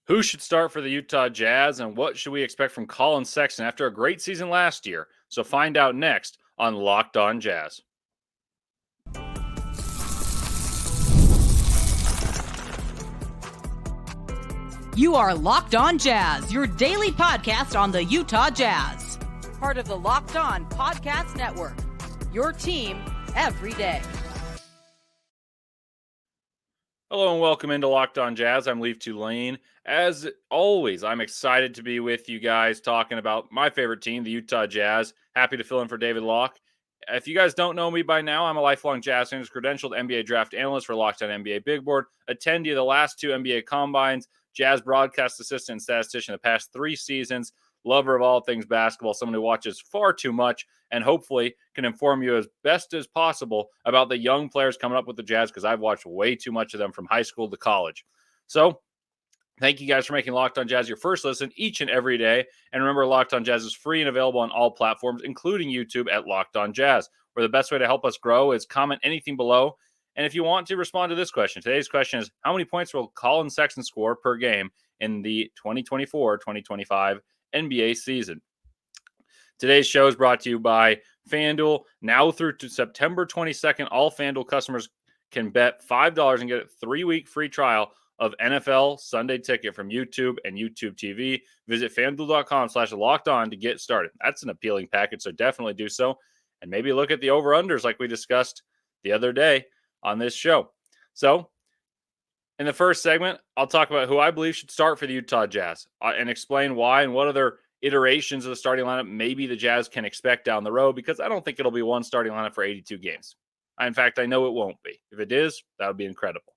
Who should start for the Utah Jazz, and what should we expect from Collin Sexton after a great season last year? So find out next on Locked On Jazz. You are Locked On Jazz, your daily podcast on the Utah Jazz. Part of the Locked On Podcast Network, your team every day. Hello and welcome into Locked On Jazz. I'm Leif Thulin. As always, I'm excited to be with you guys talking about my favorite team, the Utah Jazz. Happy to fill in for David Locke. If you guys don't know me by now, I'm a lifelong Jazz fan, credentialed NBA draft analyst for Locked On NBA Big Board, attendee of the last two NBA combines, Jazz broadcast assistant and statistician the past 3 seasons, lover of all things basketball, someone who watches far too much, and hopefully can inform you as best as possible about the young players coming up with the Jazz, because I've watched way too much of them from high school to college. So thank you guys for making Locked On Jazz your first listen each and every day. And remember, Locked On Jazz is free and available on all platforms, including YouTube at Locked On Jazz, where the best way to help us grow is comment anything below. And if you want to respond to this question, today's question is, how many points will Collin Sexton score per game in the 2024-2025 NBA season? Today's show is brought to you by FanDuel. Now through to September 22nd, all FanDuel customers can bet $5 and get a 3-week free trial of NFL Sunday Ticket from YouTube and YouTube TV. Visit FanDuel.com/lockedon to get started. That's an appealing package, so definitely do so. And maybe look at the over-unders like we discussed the other day on this show. So in the first segment, I'll talk about who I believe should start for the Utah Jazz and explain why and what other iterations of the starting lineup maybe the Jazz can expect down the road, because I don't think it'll be one starting lineup for 82 games. In fact, I know it won't be. If it is, that would be incredible.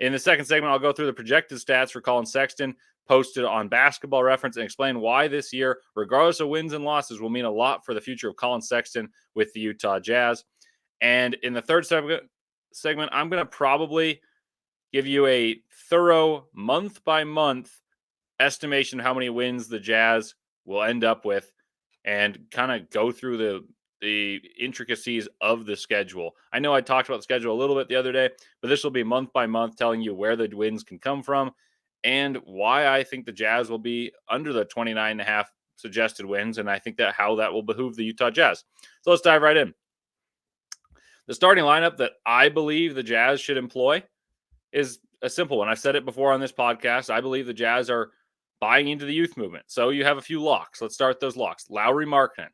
In the second segment, I'll go through the projected stats for Collin Sexton posted on Basketball Reference and explain why this year, regardless of wins and losses, will mean a lot for the future of Collin Sexton with the Utah Jazz. And in the third segment, I'm going to probably give you a thorough month-by-month estimation of how many wins the Jazz will end up with and kind of go through the intricacies of the schedule. I know I talked about the schedule a little bit the other day, but this will be month by month telling you where the wins can come from and why I think the Jazz will be under the 29.5 suggested wins, and I think that how that will behoove the Utah Jazz. So let's dive right in. The starting lineup that I believe the Jazz should employ is a simple one. I've said it before on this podcast. I believe the Jazz are buying into the youth movement. So you have a few locks. Let's start those locks. Lauri Markkanen.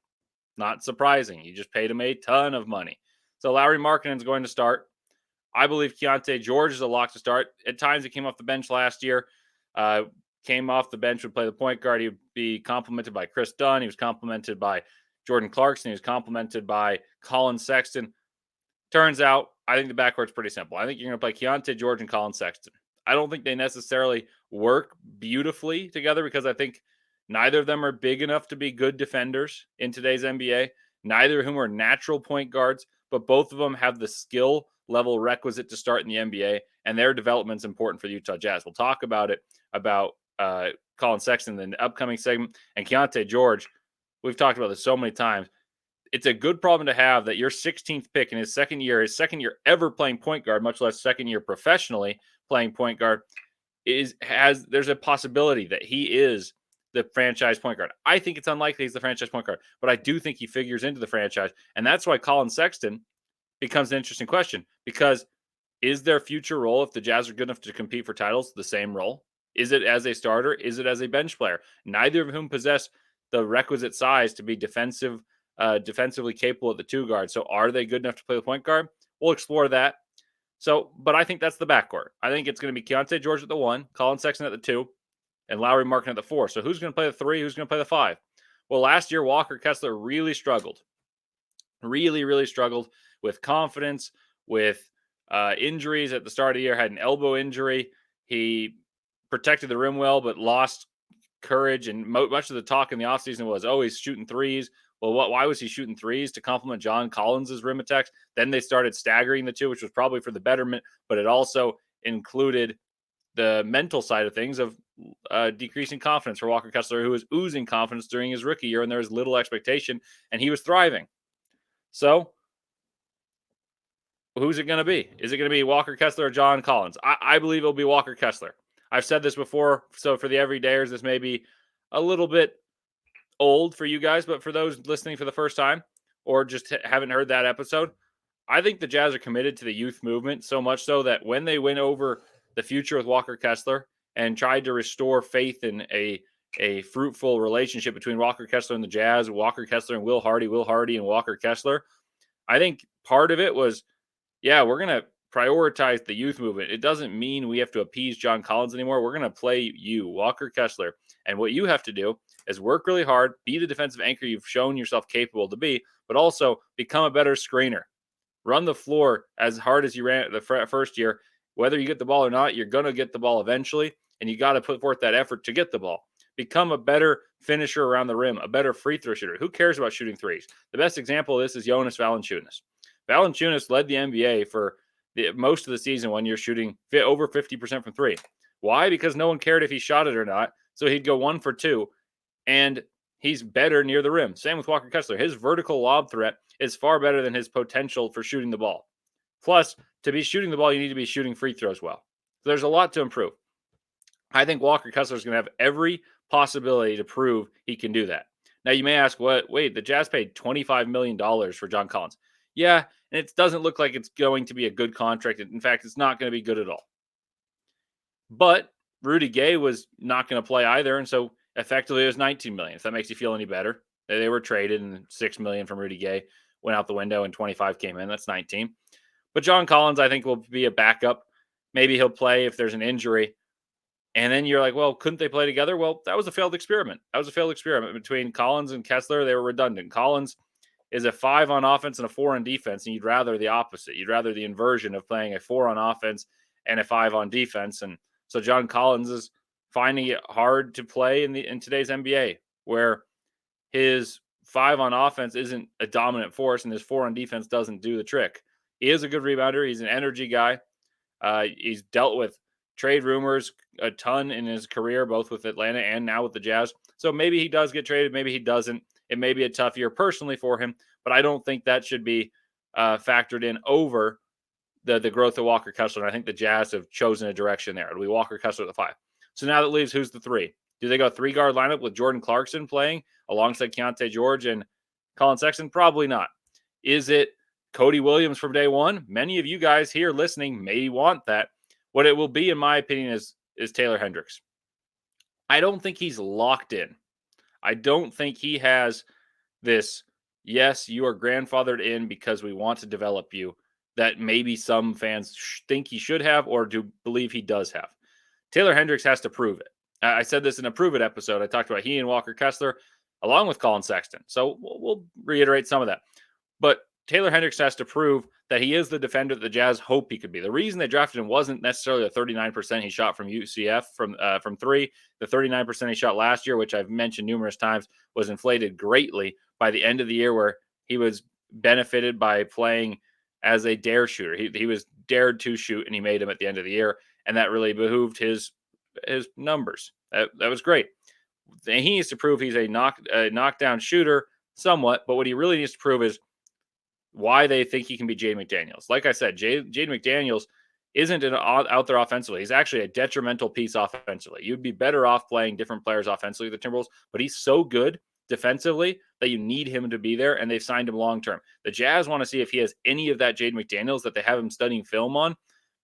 Not surprising. You just paid him a ton of money. So Lauri Markkanen is going to start. I believe Keyonte George is a lock to start. At times he came off the bench last year. Came off the bench, would play the point guard. He would be complimented by Chris Dunn. He was complimented by Jordan Clarkson. He was complimented by Collin Sexton. Turns out, I think the backcourt's pretty simple. I think you're going to play Keyonte George and Collin Sexton. I don't think they necessarily work beautifully together, because I think neither of them are big enough to be good defenders in today's NBA. Neither of whom are natural point guards, but both of them have the skill level requisite to start in the NBA, and their development's important for the Utah Jazz. We'll talk about it, about Collin Sexton in the upcoming segment. And Keyonte George, we've talked about this so many times. It's a good problem to have that your 16th pick in his second year ever playing point guard, much less second year professionally playing point guard, there's a possibility that he is the franchise point guard. I think it's unlikely he's the franchise point guard, but I do think he figures into the franchise. And that's why Collin Sexton becomes an interesting question, because is their future role, if the Jazz are good enough to compete for titles, the same role? Is it as a starter? Is it as a bench player? Neither of whom possess the requisite size to be defensively capable at the 2 guard. So are they good enough to play the point guard? We'll explore that. So, but I think that's the backcourt. I think it's going to be Keyonte George at the 1, Collin Sexton at the 2, and Lauri Markkanen at the 4. So who's going to play the 3? Who's going to play the 5? Well, last year, Walker Kessler really struggled. Really struggled with confidence, with injuries at the start of the year. Had an elbow injury. He protected the rim well, but lost courage. And much of the talk in the offseason was, oh, he's shooting threes. Well, why was he shooting threes? To complement John Collins' rim attacks. Then they started staggering the two, which was probably for the betterment, but it also included the mental side of things of decreasing confidence for Walker Kessler, who was oozing confidence during his rookie year, and there was little expectation, and he was thriving. So who's it going to be? Is it going to be Walker Kessler or John Collins? I believe it'll be Walker Kessler. I've said this before, so for the everydayers, this may be a little bit old for you guys, but for those listening for the first time or just haven't heard that episode, I think the Jazz are committed to the youth movement so much so that when they went over the future with Walker Kessler and tried to restore faith in a fruitful relationship between Walker Kessler and the Jazz, Walker Kessler and Will Hardy and Walker Kessler, I think part of it was, yeah, we're going to prioritize the youth movement. It doesn't mean we have to appease John Collins anymore. We're going to play you, Walker Kessler. And what you have to do is work really hard, be the defensive anchor you've shown yourself capable to be, but also become a better screener. Run the floor as hard as you ran the first year. Whether you get the ball or not, you're going to get the ball eventually, and you got to put forth that effort to get the ball. Become a better finisher around the rim, a better free throw shooter. Who cares about shooting threes? The best example of this is Jonas Valanciunas. Valanciunas led the NBA for most of the season when you're shooting over 50% from three. Why? Because no one cared if he shot it or not. So he'd go 1 for 2, and he's better near the rim. Same with Walker Kessler. His vertical lob threat is far better than his potential for shooting the ball. Plus, to be shooting the ball, you need to be shooting free throws well. So there's a lot to improve. I think Walker Kessler is going to have every possibility to prove he can do that. Now, you may ask, wait, the Jazz paid $25 million for John Collins. Yeah, and it doesn't look like it's going to be a good contract. In fact, it's not going to be good at all. But Rudy Gay was not going to play either, and so effectively it was $19 million, if that makes you feel any better. They were traded, and $6 million from Rudy Gay went out the window, and 25 came in. That's 19. But John Collins, I think, will be a backup. Maybe he'll play if there's an injury. And then you're like, well, couldn't they play together? Well, that was a failed experiment. That was a failed experiment between Collins and Kessler. They were redundant. Collins is a 5 on offense and a 4 on defense, and you'd rather the opposite. You'd rather the inversion of playing a 4 on offense and a 5 on defense. And so John Collins is finding it hard to play in today's NBA, where his 5 on offense isn't a dominant force and his 4 on defense doesn't do the trick. He is a good rebounder. He's an energy guy. He's dealt with trade rumors a ton in his career, both with Atlanta and now with the Jazz. So maybe he does get traded. Maybe he doesn't. It may be a tough year personally for him, but I don't think that should be factored in over the growth of Walker Kessler. And I think the Jazz have chosen a direction there. It'll be Walker Kessler at the 5. So now that leaves who's the 3? Do they go 3-guard lineup with Jordan Clarkson playing alongside Keontae George and Collin Sexton? Probably not. Is it Cody Williams from day one? Many of you guys here listening may want that. What it will be, in my opinion, is Taylor Hendricks. I don't think he's locked in. I don't think he has this, yes, you are grandfathered in because we want to develop you, that maybe some fans think he should have or do believe he does have. Taylor Hendricks has to prove it. I said this in a Prove It episode. I talked about he and Walker Kessler along with Collin Sexton. So we'll reiterate some of that. But Taylor Hendricks has to prove that he is the defender that the Jazz hope he could be. The reason they drafted him wasn't necessarily the 39% he shot from UCF from 3. The 39% he shot last year, which I've mentioned numerous times, was inflated greatly by the end of the year where he was benefited by playing as a dare shooter. He was dared to shoot, and he made them at the end of the year, and that really behooved his numbers. That was great. And he needs to prove he's a knockdown shooter somewhat, but what he really needs to prove is why they think he can be Jaden McDaniels. Like I said, Jaden McDaniels isn't out there offensively. He's actually a detrimental piece offensively. You'd be better off playing different players offensively, the Timberwolves, but he's so good defensively that you need him to be there, and they've signed him long-term. The Jazz want to see if he has any of that Jaden McDaniels that they have him studying film on,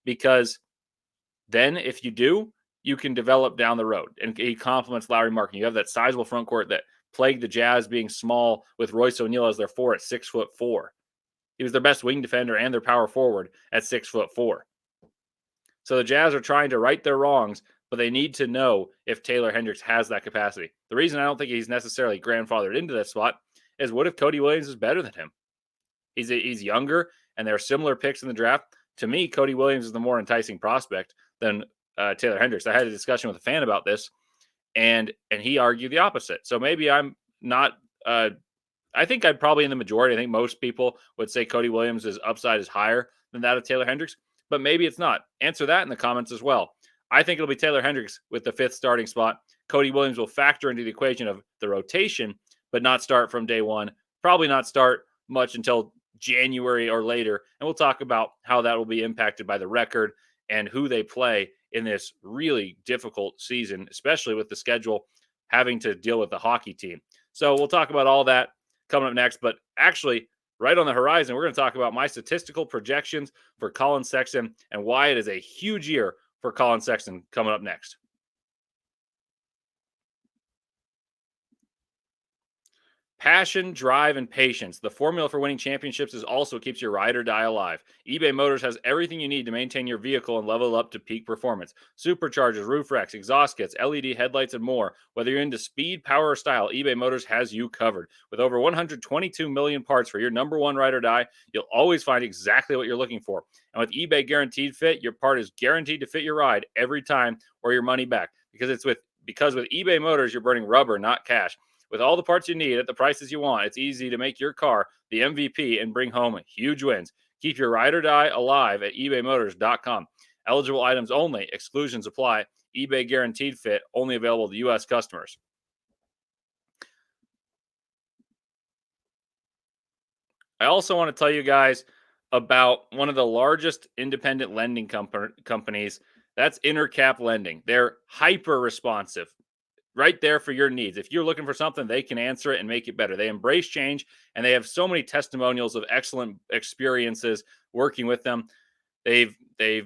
because then if you do, you can develop down the road. And he complements Lauri Markkanen. You have that sizable front court that plagued the Jazz being small with Royce O'Neal as their 4 at 6'4". He was their best wing defender and their power forward at 6'4". So the Jazz are trying to right their wrongs, but they need to know if Taylor Hendricks has that capacity. The reason I don't think he's necessarily grandfathered into that spot is what if Cody Williams is better than him? He's younger, and there are similar picks in the draft. To me, Cody Williams is the more enticing prospect than Taylor Hendricks. I had a discussion with a fan about this, and he argued the opposite. So maybe I'm not I think I'd probably in the majority. I think most people would say Cody Williams' upside is higher than that of Taylor Hendricks, but maybe it's not. Answer that in the comments as well. I think it'll be Taylor Hendricks with the 5th starting spot. Cody Williams will factor into the equation of the rotation, but not start from day one. Probably not start much until January or later. And we'll talk about how that will be impacted by the record and who they play in this really difficult season, especially with the schedule having to deal with the hockey team. So we'll talk about all that coming up next. But actually, right on the horizon, we're going to talk about my statistical projections for Collin Sexton and why it is a huge year for Collin Sexton coming up next. Passion, drive, and patience. The formula for winning championships is also keeps your ride or die alive. eBay Motors has everything you need to maintain your vehicle and level up to peak performance. Superchargers, roof racks, exhaust kits, LED headlights, and more. Whether you're into speed, power, or style, eBay Motors has you covered. With over 122 million parts for your number one ride or die, you'll always find exactly what you're looking for. And with eBay Guaranteed Fit, your part is guaranteed to fit your ride every time or your money back. Because with eBay Motors, you're burning rubber, not cash. With all the parts you need at the prices you want, it's easy to make your car the MVP and bring home huge wins. Keep your ride or die alive at ebaymotors.com. Eligible items only. Exclusions apply. eBay Guaranteed Fit only available to U.S. customers. I also want to tell you guys about one of the largest independent lending companies. That's Intercap Lending. They're hyper responsive, right there for your needs. If you're looking for something, they can answer it and make it better. They embrace change, and they have so many testimonials of excellent experiences working with them. They've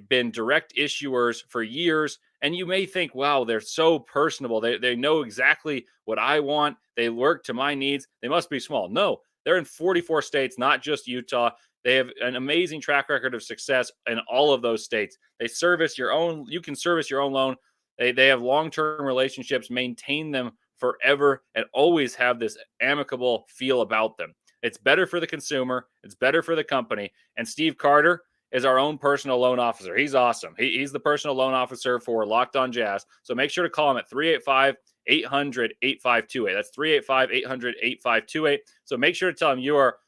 been direct issuers for years, and you may think, wow, they're so personable. They know exactly what I want. They work to my needs. They must be small. No, they're in 44 states, not just Utah. They have an amazing track record of success in all of those states. They service your own. You can service your own loan. They have long-term relationships, maintain them forever, and always have this amicable feel about them. It's better for the consumer. It's better for the company. And Steve Carter is our own personal loan officer. He's awesome. He's the personal loan officer for Locked On Jazz. So make sure to call him at 385-800-8528. That's 385-800-8528. So make sure to tell him you are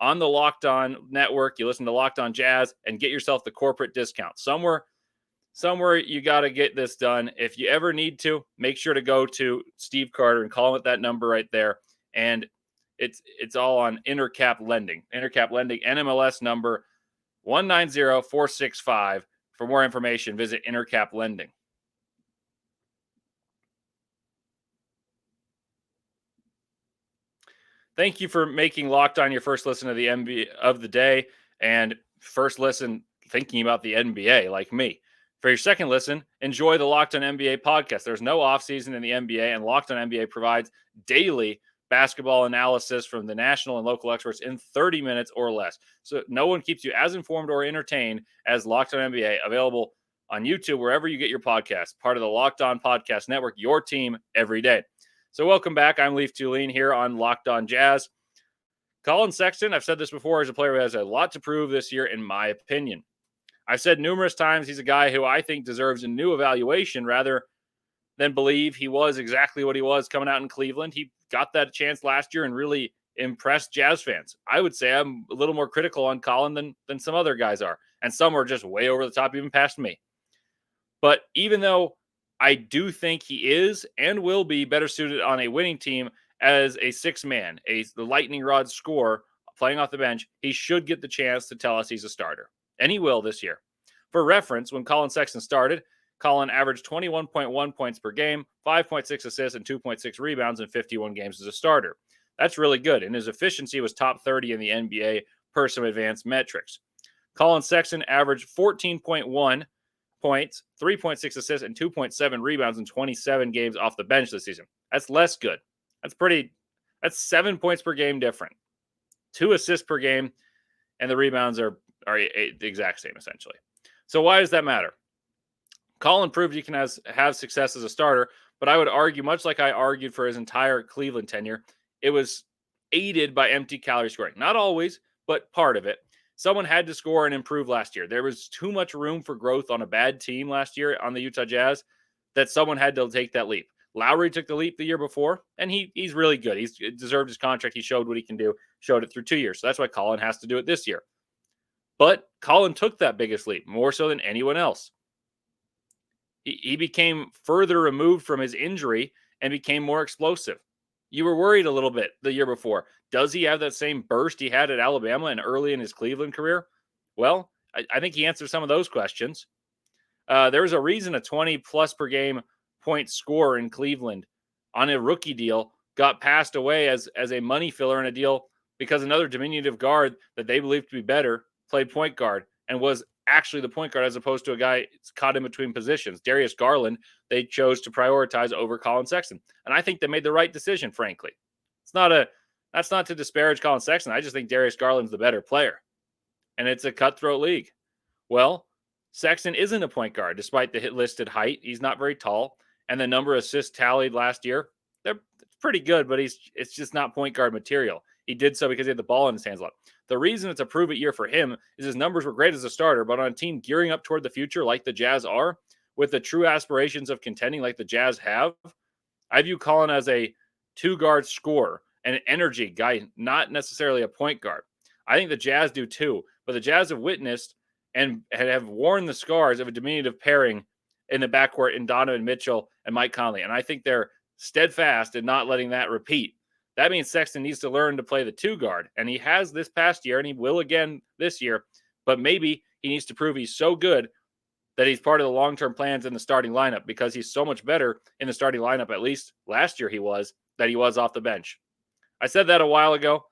on the Locked On network. You listen to Locked On Jazz and get yourself the corporate discount. Somewhere you got to get this done. If you ever need to, make sure to go to Steve Carter and call him at that number right there. And it's all on Intercap Lending. Intercap Lending, NMLS number 190465. For more information, visit Intercap Lending. Thank you for making Locked On your first listen to the NBA of the day and first listen thinking about the NBA like me. For your second listen, enjoy the Locked On NBA podcast. There's no offseason in the NBA, and Locked On NBA provides daily basketball analysis from the national and local experts in 30 minutes or less. So no one keeps you as informed or entertained as Locked On NBA, available on YouTube, wherever you get your podcasts. Part of the Locked On Podcast Network, your team every day. So welcome back. I'm Leif Thulin here on Locked On Jazz. Collin Sexton, I've said this before, is a player who has a lot to prove this year, in my opinion. I've said numerous times he's a guy who I think deserves a new evaluation rather than believe he was exactly what he was coming out in Cleveland. He got that chance last year and really impressed Jazz fans. I would say I'm a little more critical on Collin than some other guys are, and some are just way over the top, even past me. But even though I do think he is and will be better suited on a winning team as a six-man, the lightning rod scorer playing off the bench, he should get the chance to tell us he's a starter. And he will this year. For reference, when Collin Sexton started, Collin averaged 21.1 points per game, 5.6 assists, and 2.6 rebounds in 51 games as a starter. That's really good, and his efficiency was top 30 in the NBA per some advanced metrics. Collin Sexton averaged 14.1 points, 3.6 assists, and 2.7 rebounds in 27 games off the bench this season. That's less good. That's 7 points per game different. 2 assists per game, and the rebounds are the exact same, essentially. So why does that matter? Collin proved he can have success as a starter, but I would argue, much like I argued for his entire Cleveland tenure, it was aided by empty calorie scoring. Not always, but part of it. Someone had to score and improve last year. There was too much room for growth on a bad team last year on the Utah Jazz that someone had to take that leap. Lowry took the leap the year before, and he's really good. He's deserved his contract. He showed what he can do, showed it through 2 years. So that's why Collin has to do it this year. But Collin took that biggest leap, more so than anyone else. He became further removed from his injury and became more explosive. You were worried a little bit the year before. Does he have that same burst he had at Alabama and early in his Cleveland career? Well, I think he answered some of those questions. There was a reason a 20 plus per game point scorer in Cleveland on a rookie deal got passed away as a money filler in a deal because another diminutive guard that they believed to be better played point guard and was actually the point guard as opposed to a guy caught in between positions. Darius Garland, they chose to prioritize over Collin Sexton. And I think they made the right decision, frankly. That's not to disparage Collin Sexton. I just think Darius Garland's the better player. And it's a cutthroat league. Well, Sexton isn't a point guard despite the listed height. He's not very tall. And the number of assists tallied last year, they're pretty good, but it's just not point guard material. He did so because he had the ball in his hands a lot. The reason it's a prove-it year for him is his numbers were great as a starter, but on a team gearing up toward the future like the Jazz are, with the true aspirations of contending like the Jazz have, I view Collin as a two-guard scorer and an energy guy, not necessarily a point guard. I think the Jazz do too, but the Jazz have witnessed and have worn the scars of a diminutive pairing in the backcourt in Donovan Mitchell and Mike Conley. And I think they're steadfast in not letting that repeat. That means Sexton needs to learn to play the two guard. And he has this past year, and he will again this year. But maybe he needs to prove he's so good that he's part of the long-term plans in the starting lineup because he's so much better in the starting lineup, at least last year he was, that he was off the bench. I said that a while ago,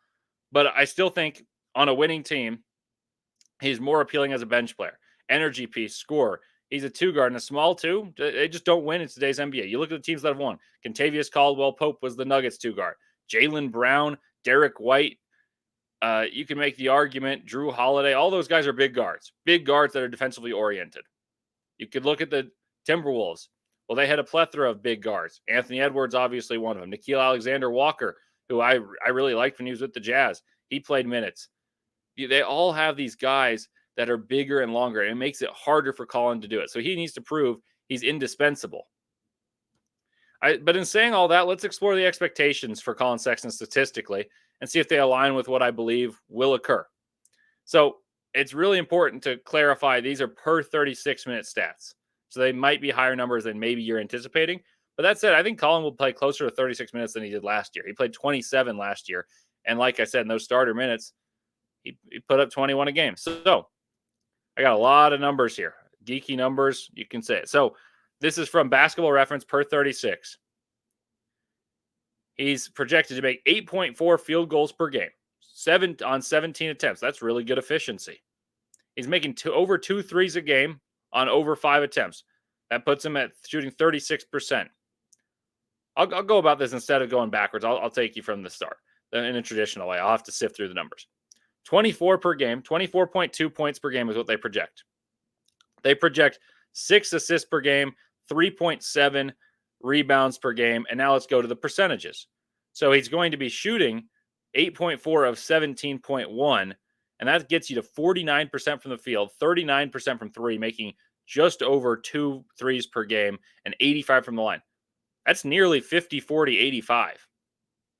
but I still think on a winning team, he's more appealing as a bench player. Energy piece, score. He's a two guard and a small two. They just don't win in today's NBA. You look at the teams that have won. Kentavious Caldwell-Pope was the Nuggets two guard. Jaylen Brown, Derek White. You can make the argument, Drew Holiday. All those guys are big guards that are defensively oriented. You could look at the Timberwolves. Well, they had a plethora of big guards. Anthony Edwards, obviously one of them. Nickeil Alexander-Walker, who I really liked when he was with the Jazz. He played minutes. They all have these guys that are bigger and longer, and it makes it harder for Collin to do it. So he needs to prove he's indispensable. But in saying all that, let's explore the expectations for Collin Sexton statistically and see if they align with what I believe will occur. So it's really important to clarify these are per 36-minute stats. So they might be higher numbers than maybe you're anticipating. But that said, I think Collin will play closer to 36 minutes than he did last year. He played 27 last year. And like I said, in those starter minutes, he put up 21 a game. So I got a lot of numbers here. Geeky numbers, you can say it. So this is from Basketball Reference per 36. He's projected to make 8.4 field goals per game, 7 on 17 attempts. That's really good efficiency. He's making over 2 threes a game on over 5 attempts. That puts him at shooting 36%. I'll go about this instead of going backwards. I'll take you from the start in a traditional way. I'll have to sift through the numbers. 24 per game, 24.2 points per game is what they project. They project 6 assists per game, 3.7 rebounds per game. And now let's go to the percentages. So he's going to be shooting 8.4 of 17.1. And that gets you to 49% from the field, 39% from three, making just over 2 threes per game and 85 from the line. That's nearly 50, 40, 85.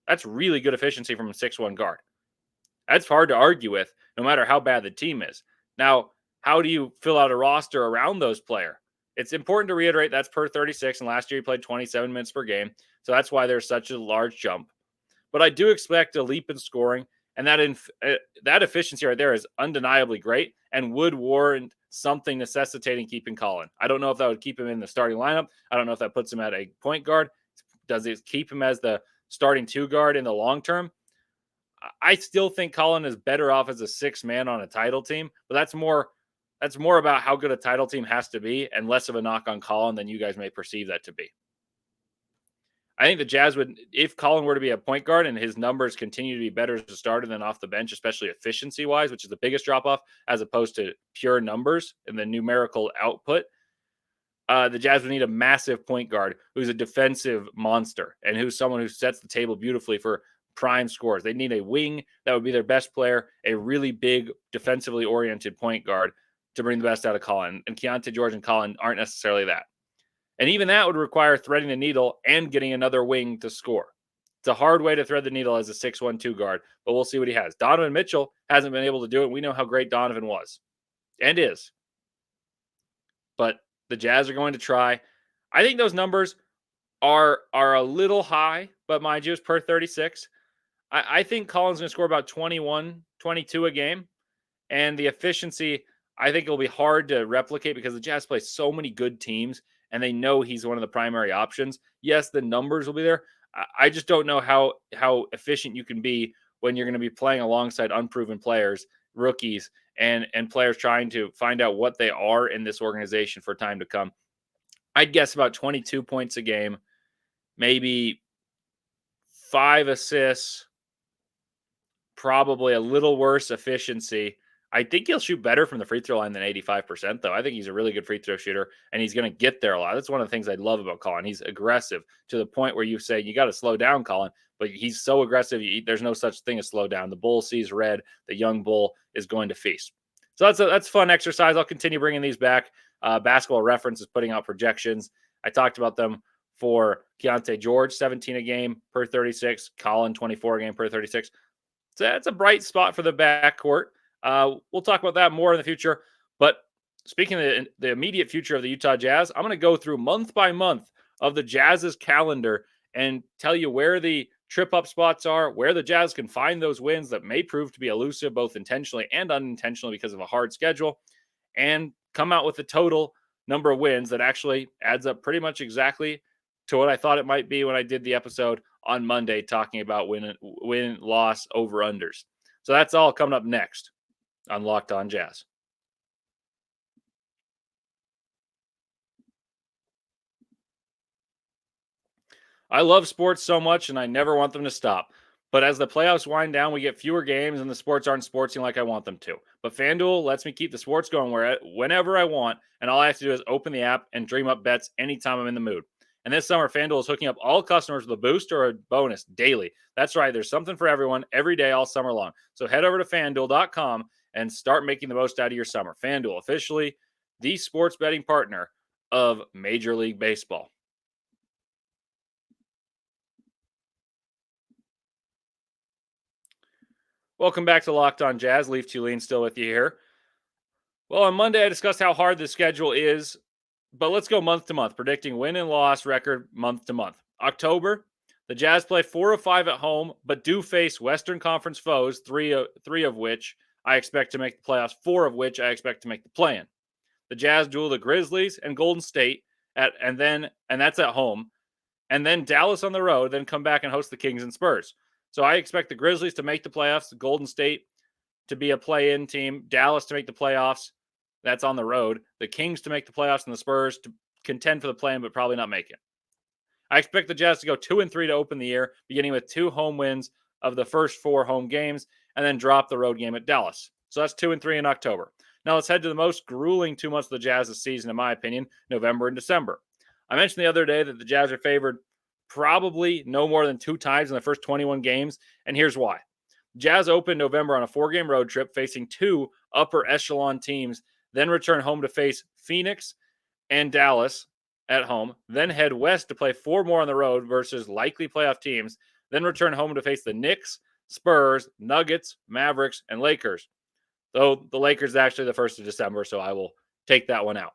That's really good efficiency from a 6'1 guard. That's hard to argue with, no matter how bad the team is. Now, how do you fill out a roster around those players? It's important to reiterate that's per 36, and last year he played 27 minutes per game, so that's why there's such a large jump. But I do expect a leap in scoring, and that efficiency right there is undeniably great and would warrant something necessitating keeping Collin. I don't know if that would keep him in the starting lineup. I don't know if that puts him at a point guard. Does it keep him as the starting two guard in the long term? I still think Collin is better off as a 6 man on a title team, but that's more about how good a title team has to be and less of a knock on Collin than you guys may perceive that to be. I think the Jazz would, if Collin were to be a point guard and his numbers continue to be better as a starter than off the bench, especially efficiency-wise, which is the biggest drop-off, as opposed to pure numbers and the numerical output, the Jazz would need a massive point guard who's a defensive monster and who's someone who sets the table beautifully for prime scores. They need a wing that would be their best player, a really big defensively oriented point guard to bring the best out of Collin. And Keontae George and Collin aren't necessarily that. And even that would require threading the needle and getting another wing to score. It's a hard way to thread the needle as a 6'1" guard, but we'll see what he has. Donovan Mitchell hasn't been able to do it. We know how great Donovan was and is. But the Jazz are going to try. I think those numbers are a little high, but mind you, it's per 36. I think Collin's going to score about 21, 22 a game. And the efficiency, I think it'll be hard to replicate because the Jazz play so many good teams and they know he's one of the primary options. Yes, the numbers will be there. I just don't know how efficient you can be when you're going to be playing alongside unproven players, rookies, and players trying to find out what they are in this organization for time to come. I'd guess about 22 points a game, maybe 5 assists, probably a little worse efficiency. I think he'll shoot better from the free throw line than 85%, though. I think he's a really good free throw shooter, and he's going to get there a lot. That's one of the things I love about Collin. He's aggressive to the point where you say, you got to slow down, Collin, but he's so aggressive. There's no such thing as slow down. The bull sees red. The young bull is going to feast. So that's fun exercise. I'll continue bringing these back. Basketball Reference is putting out projections. I talked about them for Keontae George, 17 a game per 36, Collin, 24 a game per 36. So that's a bright spot for the backcourt. We'll talk about that more in the future. But speaking of the immediate future of the Utah Jazz, I'm going to go through month by month of the Jazz's calendar and tell you where the trip-up spots are, where the Jazz can find those wins that may prove to be elusive, both intentionally and unintentionally because of a hard schedule, and come out with the total number of wins that actually adds up pretty much exactly to what I thought it might be when I did the episode on Monday talking about win-loss over-unders. So that's all coming up next on Locked On Jazz. I love sports so much, and I never want them to stop. But as the playoffs wind down, we get fewer games, and the sports aren't sportsing like I want them to. But FanDuel lets me keep the sports going whenever I want, and all I have to do is open the app and dream up bets anytime I'm in the mood. And this summer, FanDuel is hooking up all customers with a boost or a bonus daily. That's right, there's something for everyone every day all summer long. So head over to FanDuel.com and start making the most out of your summer. FanDuel, officially the sports betting partner of Major League Baseball. Welcome back to Locked On Jazz. Leif Thulin still with you here. Well, on Monday, I discussed how hard the schedule is, but let's go month to month, predicting win and loss record month to month. October, the Jazz play 4 of 5 at home, but do face Western Conference foes, three of which I expect to make the playoffs, 4 of which I expect to make the play-in. The Jazz duel the Grizzlies and Golden State, and that's at home, and then Dallas on the road, then come back and host the Kings and Spurs. So I expect the Grizzlies to make the playoffs, the Golden State to be a play-in team, Dallas to make the playoffs. That's on the road. The Kings to make the playoffs, and the Spurs to contend for the play-in, but probably not make it. I expect the Jazz to go 2-3 to open the year, beginning with 2 home wins of the first 4 home games, and then drop the road game at Dallas. So that's 2-3 in October. Now let's head to the most grueling 2 months of the Jazz's season, in my opinion, November and December. I mentioned the other day that the Jazz are favored probably no more than 2 times in the first 21 games, and here's why. Jazz opened November on a 4-game road trip facing 2 upper echelon teams, then return home to face Phoenix and Dallas at home, then head west to play 4 more on the road versus likely playoff teams, then return home to face the Knicks, Spurs, Nuggets, Mavericks, and Lakers. Though the Lakers is actually the 1st of December, so I will take that one out.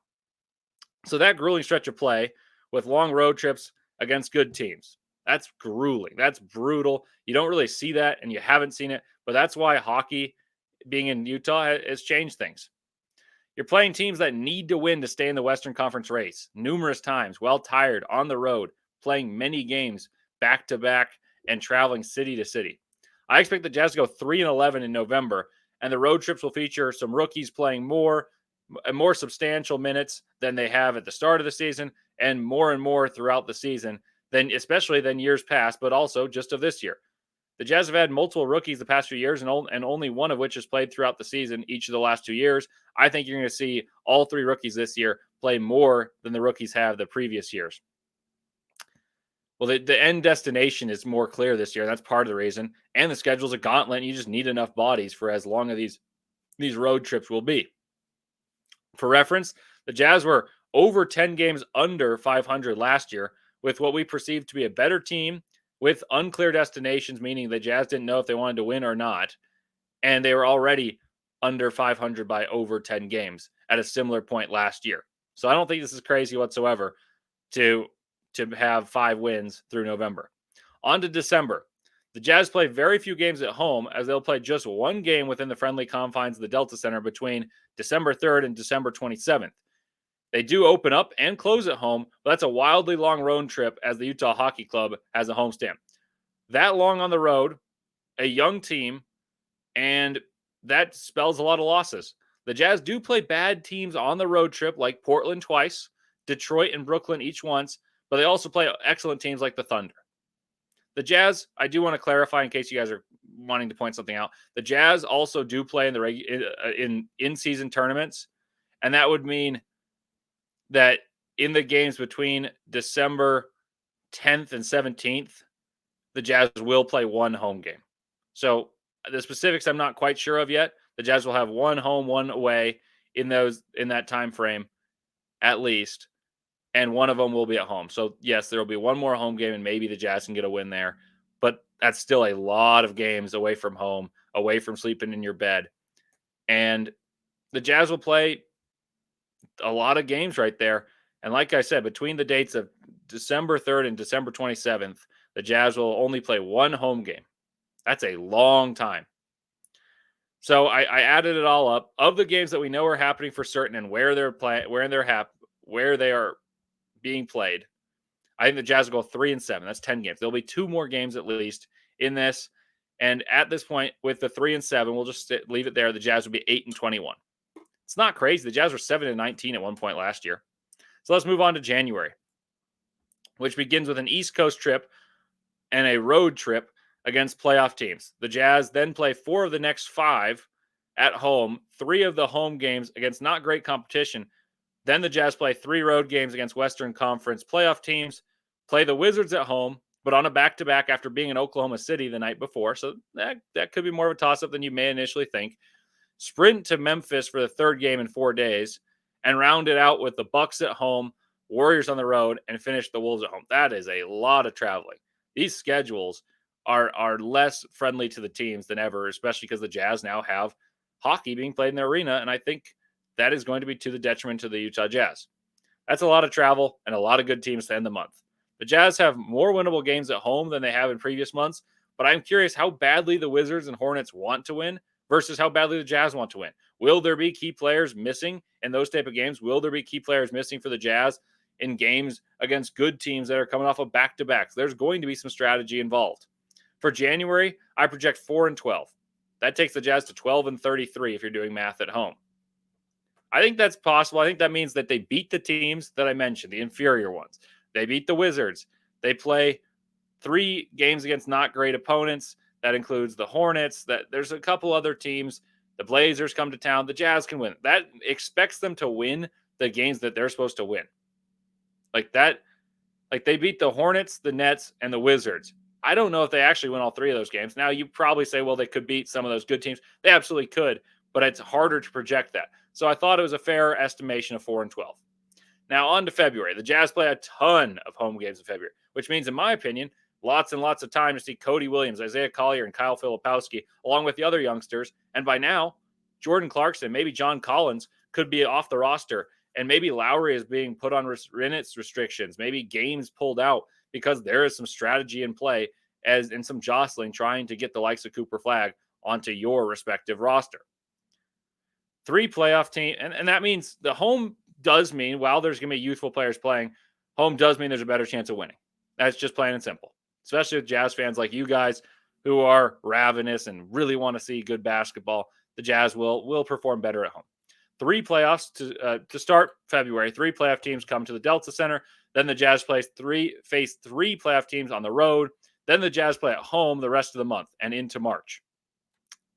So that grueling stretch of play with long road trips against good teams. That's grueling. That's brutal. You don't really see that, and you haven't seen it, but that's why hockey, being in Utah, has changed things. You're playing teams that need to win to stay in the Western Conference race numerous times, well tired, on the road, playing many games back-to-back and traveling city to city. I expect the Jazz to go 3-11 in November, and the road trips will feature some rookies playing more substantial minutes than they have at the start of the season and more throughout the season, especially than years past, but also just of this year. The Jazz have had multiple rookies the past few years, and only one of which has played throughout the season each of the last 2 years. I think you're going to see all 3 rookies this year play more than the rookies have the previous years. Well, the end destination is more clear this year. That's part of the reason. And the schedule's a gauntlet, and you just need enough bodies for as long as these road trips will be. For reference, the Jazz were over 10 games under 500 last year with what we perceived to be a better team with unclear destinations, meaning the Jazz didn't know if they wanted to win or not. And they were already under 500 by over 10 games at a similar point last year. So I don't think this is crazy whatsoever to have 5 wins through November. On to December. The Jazz play very few games at home, as they'll play just 1 game within the friendly confines of the Delta Center between December 3rd and December 27th. They do open up and close at home, but that's a wildly long road trip as the Utah Hockey Club has a homestand. That long on the road, a young team, and that spells a lot of losses. The Jazz do play bad teams on the road trip, like Portland twice, Detroit and Brooklyn each once, but they also play excellent teams like the Thunder. The Jazz, I do want to clarify in case you guys are wanting to point something out. The Jazz also do play in the in-season tournaments, and that would mean that in the games between December 10th and 17th, the Jazz will play one home game. So the specifics I'm not quite sure of yet. The Jazz will have one home, one away in that time frame at least, and one of them will be at home. So yes, there will be one more home game, and maybe the Jazz can get a win there. But that's still a lot of games away from home, away from sleeping in your bed. And the Jazz will play a lot of games right there. And like I said, between the dates of December 3rd and December 27th, the Jazz will only play one home game. That's a long time. So I added it all up. Of the games that we know are happening for certain and where they're playing, where they are being played, I think the Jazz will go 3-7. That's 10 games. There'll be 2 more games at least in this. And at this point, with the 3-7, we'll just leave it there. The Jazz will be 8-21. It's not crazy. The Jazz were 7-19 at one point last year. So let's move on to January, which begins with an East Coast trip and a road trip against playoff teams. The Jazz then play 4 of the next 5 at home, 3 of the home games against not great competition. Then the Jazz play 3 road games against Western Conference playoff teams, play the Wizards at home, but on a back-to-back after being in Oklahoma City the night before. So that could be more of a toss-up than you may initially think. Sprint to Memphis for the 3rd game in 4 days, and round it out with the Bucks at home, Warriors on the road, and finish the Wolves at home. That is a lot of traveling. These schedules are less friendly to the teams than ever, especially because the Jazz now have hockey being played in their arena, and I think that is going to be to the detriment to the Utah Jazz. That's a lot of travel and a lot of good teams to end the month. The Jazz have more winnable games at home than they have in previous months, but I'm curious how badly the Wizards and Hornets want to win versus how badly the Jazz want to win. Will there be key players missing in those type of games? Will there be key players missing for the Jazz in games against good teams that are coming off of back-to-backs? There's going to be some strategy involved. For January, I project 4-12. That takes the Jazz to 12-33 if you're doing math at home. I think that's possible. I think that means that they beat the teams that I mentioned, the inferior ones. They beat the Wizards. They play 3 games against not great opponents. That includes the Hornets. That there's a couple other teams. The Blazers come to town. The Jazz can win. That expects them to win the games that they're supposed to win. Like that, like they beat the Hornets, the Nets, and the Wizards. I don't know if they actually win all 3 of those games. Now, you probably say, well, they could beat some of those good teams. They absolutely could, but it's harder to project that. So I thought it was a fair estimation of 4-12. Now, on to February. The Jazz play a ton of home games in February, which means, in my opinion, lots and lots of time to see Cody Williams, Isaiah Collier, and Kyle Filipowski, along with the other youngsters. And by now, Jordan Clarkson, maybe John Collins, could be off the roster. And maybe Lowry is being put on minutes restrictions. Maybe games pulled out because there is some strategy in play as in some jostling trying to get the likes of Cooper Flagg onto your respective roster. 3 playoff team, and that means the home does mean, while there's going to be youthful players playing, home does mean there's a better chance of winning. That's just plain and simple, especially with Jazz fans like you guys who are ravenous and really want to see good basketball. The Jazz will perform better at home. 3 playoffs to start February. 3 playoff teams come to the Delta Center. Then the Jazz face 3 playoff teams on the road. Then the Jazz play at home the rest of the month and into March.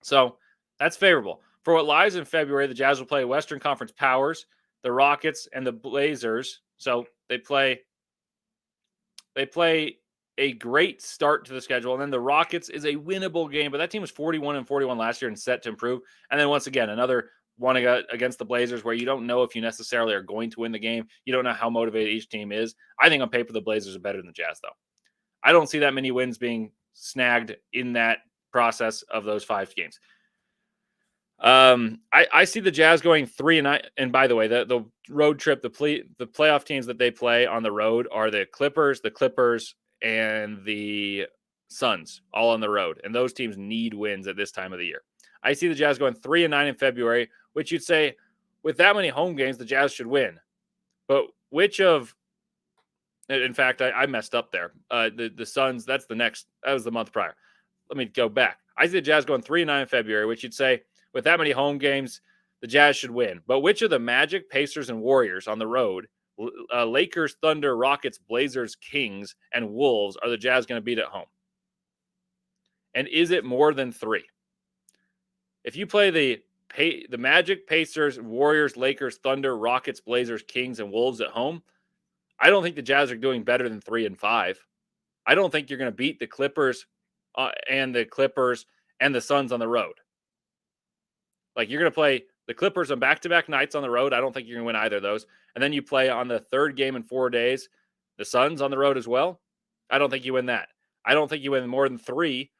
So that's favorable. For what lies in February, the Jazz will play Western Conference powers, the Rockets, and the Blazers. So they play a great start to the schedule. And then the Rockets is a winnable game, but that team was 41-41 last year and set to improve. And then once again, another one against the Blazers where you don't know if you necessarily are going to win the game. You don't know how motivated each team is. I think on paper, the Blazers are better than the Jazz, though. I don't see that many wins being snagged in that process of those 5 games. I see the Jazz going 3-9. And by the way, the road trip, the playoff teams that they play on the road are the Clippers, and the Suns, all on the road. And those teams need wins at this time of the year. I see the Jazz going 3-9 in February, which you'd say, with that many home games, the Jazz should win. But which of, in fact, I messed up there. The Suns, that was the month prior. Let me go back. I see the Jazz going 3-9 in February, which you'd say with that many home games, the Jazz should win. But which of the Magic, Pacers, and Warriors on the road, Lakers, Thunder, Rockets, Blazers, Kings, and Wolves are the Jazz going to beat at home? And is it more than 3? If you play the Magic, Pacers, Warriors, Lakers, Thunder, Rockets, Blazers, Kings, and Wolves at home, I don't think the Jazz are doing better than 3-5. I don't think you're going to beat the Clippers and the Suns on the road. Like, you're going to play the Clippers on back-to-back nights on the road. I don't think you're going to win either of those. And then you play on the third game in 4 days, the Suns on the road as well. I don't think you win that. I don't think you win more than 3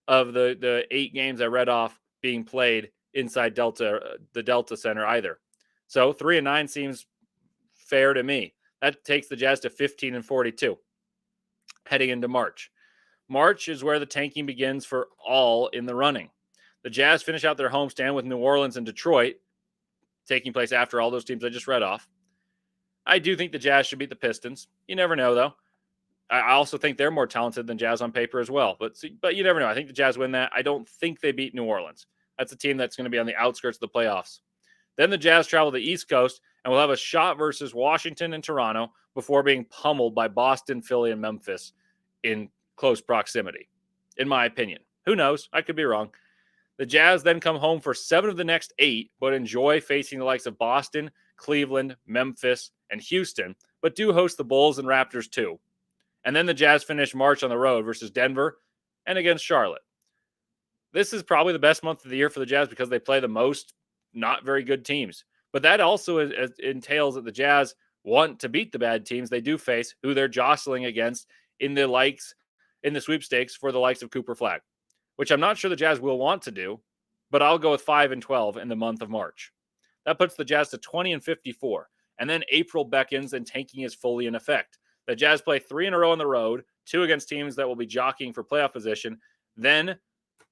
of the 8 games I read off being played inside the Delta Center either. So 3-9 seems fair to me. That takes the Jazz to 15-42 heading into March. March is where the tanking begins for all in the running. The Jazz finish out their homestand with New Orleans and Detroit, taking place after all those teams I just read off. I do think the Jazz should beat the Pistons. You never know, though. I also think they're more talented than Jazz on paper as well. But you never know. I think the Jazz win that. I don't think they beat New Orleans. That's a team that's going to be on the outskirts of the playoffs. Then the Jazz travel to the East Coast, and we'll have a shot versus Washington and Toronto before being pummeled by Boston, Philly, and Memphis in close proximity, in my opinion. Who knows? I could be wrong. The Jazz then come home for 7 of the next 8, but enjoy facing the likes of Boston, Cleveland, Memphis, and Houston, but do host the Bulls and Raptors too. And then the Jazz finish March on the road versus Denver and against Charlotte. This is probably the best month of the year for the Jazz because they play the most not very good teams. But that also entails that the Jazz want to beat the bad teams they do face, who they're jostling against in the sweepstakes for the likes of Cooper Flag, which I'm not sure the Jazz will want to do, but I'll go with 5-12 in the month of March. That puts the Jazz to 20-54. And then April beckons and tanking is fully in effect. The Jazz play 3 in a row on the road, 2 against teams that will be jockeying for playoff position. Then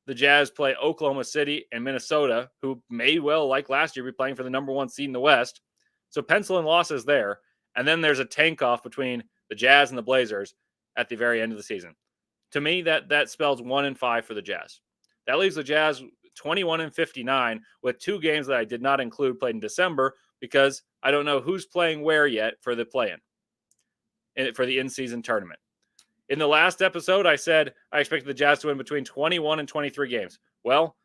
the Jazz play Oklahoma City and Minnesota, who may well, like last year, be playing for the number 1 seed in the West. So pencil in losses there. And then there's a tank off between the Jazz and the Blazers at the very end of the season. To me, that spells 1-5 for the Jazz. That leaves the Jazz 21-59 with 2 games that I did not include played in December because I don't know who's playing where yet for the play-in, for the in-season tournament. In the last episode, I said I expected the Jazz to win between 21 and 23 games. Well,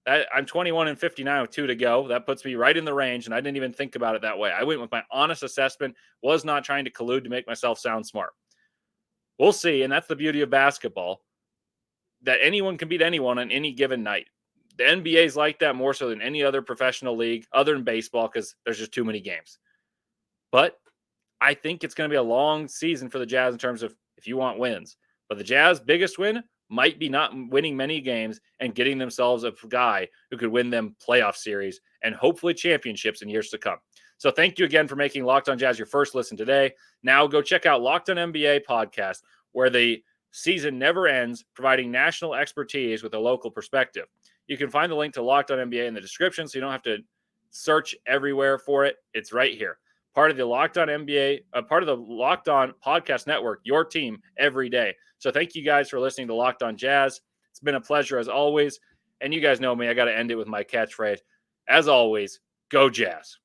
I'm 21-59 with 2 to go. That puts me right in the range, and I didn't even think about it that way. I went with my honest assessment, was not trying to collude to make myself sound smart. We'll see, and that's the beauty of basketball, that anyone can beat anyone on any given night. The NBA is like that more so than any other professional league other than baseball because there's just too many games. But I think it's going to be a long season for the Jazz in terms of if you want wins. But the Jazz biggest win might be not winning many games and getting themselves a guy who could win them playoff series and hopefully championships in years to come. So thank you again for making Locked On Jazz your first listen today. Now go check out Locked On NBA podcast, where the season never ends, providing national expertise with a local perspective. You can find the link to Locked On NBA in the description, so you don't have to search everywhere for it. It's right here. Part of the Locked On NBA, part of the Locked On Podcast Network, your team every day. So thank you guys for listening to Locked On Jazz. It's been a pleasure as always. And you guys know me, I got to end it with my catchphrase. As always, go Jazz.